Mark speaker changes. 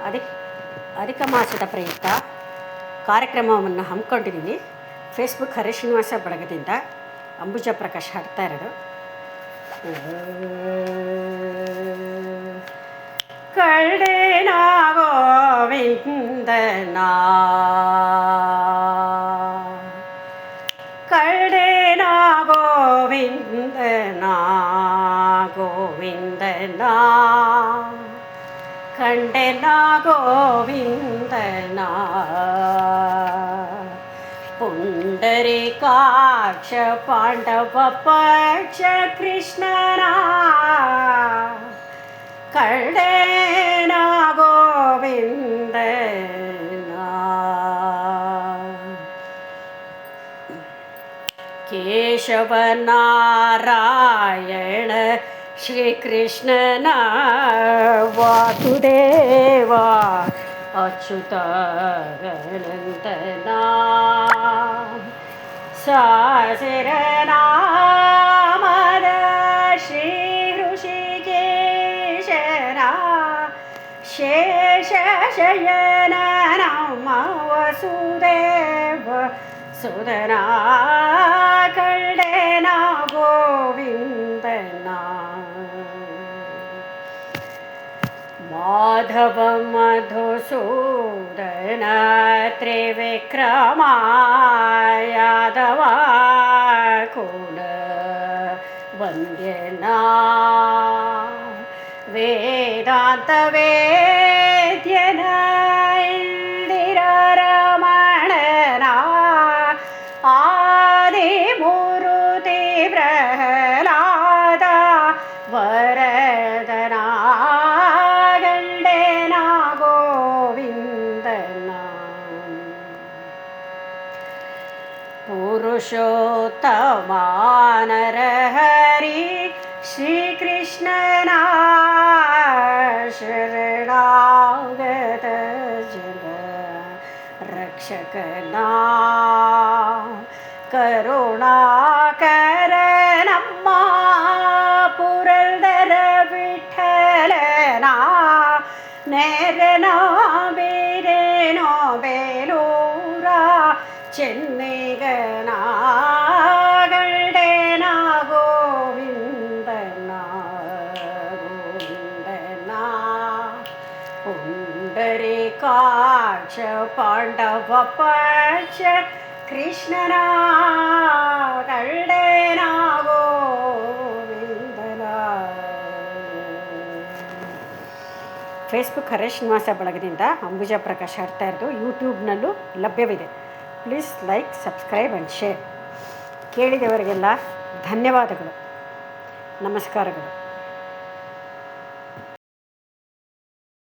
Speaker 1: ಅಧಿಕ ಅಧಿಕ ಮಾಸದ ಪ್ರಯುಕ್ತ ಕಾರ್ಯಕ್ರಮವನ್ನು ಹಮ್ಮಿಕೊಂಡಿದ್ದೀನಿ. ಫೇಸ್ಬುಕ್ ಹರಿ ಶ್ರೀನಿವಾಸ ಬಳಗದಿಂದ ಅಂಬುಜಾ ಪ್ರಕಾಶ್ ಹಾಡ್ತಾ ಇರೋದು. ಕಳ್ಳೆನ ಗೋವಿಂದನ ಕಳ್ಳೆನ ಗೋವಿಂದನ ಗೋವಿಂದನ ಕಂಡೆನ ಗೋವಿಂದನ ಪುಂಡರೀಕಾಕ್ಷ ಪಾಂಡವ ಪಕ್ಷ ಕೃಷ್ಣನ ಕಂಡೆನ ಗೋವಿಂದನ ಕೇಶವ ನಾರಾಯಣ ಶ್ರೀಕೃಷ್ಣನ ವಾಸುದೇವ ಅಚ್ಯುತಾನಂದನ ಸಹಸ್ರನಾಮದ ಶ್ರೀ ಋಷಿಕೇಶನ ಶೇಷ ಶಯನ ನಮ್ಮ ವಸುದೇವ ಸುಧನ ಕಳ್ಳೆನ ಗೋವಿಂದನ ಮಾಧವ ಮಧುಸೂದನ ತ್ರಿವಿಕ್ರಮ ಯಾದವ ಕುಲ ವಂದ್ಯನ ವೇದಾಂತ ವೇದ್ಯನ ಇಂದಿರ ರಮಣನ ಆದಿಮೂರುತಿ ಪ್ರಹ್ಲಾದ ವರದನ ಗಂಡೆನ ಗೋವಿಂದನ ಪುರುಷೋತ್ತಮ ನರಹರಿ ಶ್ರೀಕೃಷ್ಣನ ಶರಣಾಗತ ಜನ ರಕ್ಷಕನ ಕರುಣಾಕರ ನಮ್ಮ ಪುರಂದರ ವಿಠಲನ ನೇರನೋ ಬೇರೇನೋ ಬೇಲೂರ ಚೆನ್ನಿಗನ ಗಂಡೆನ ಗೋವಿಂದನ ಗೋವಿಂದನ ಪುಂಡರೀಕಾಕ್ಷ ಪಾಂಡವ ಪಕ್ಷ ಕೃಷ್ಣನ ಕಳ್ಳೆನ ಗೋವಿಂದನ. ಫೇಸ್ಬುಕ್ ಹರಿ ಶ್ರೀನಿವಾಸ ಬಳಗದಿಂದ ಅಂಬುಜಾ ಪ್ರಕಾಶ್ ಹಾಡ್ತಾ ಇರೋದು. ಯೂಟ್ಯೂಬ್ನಲ್ಲೂ ಲಭ್ಯವಿದೆ. Please like, subscribe and share. ಕೇಳಿದವರಿಗೆಲ್ಲ ಧನ್ಯವಾದಗಳು, ನಮಸ್ಕಾರಗಳು.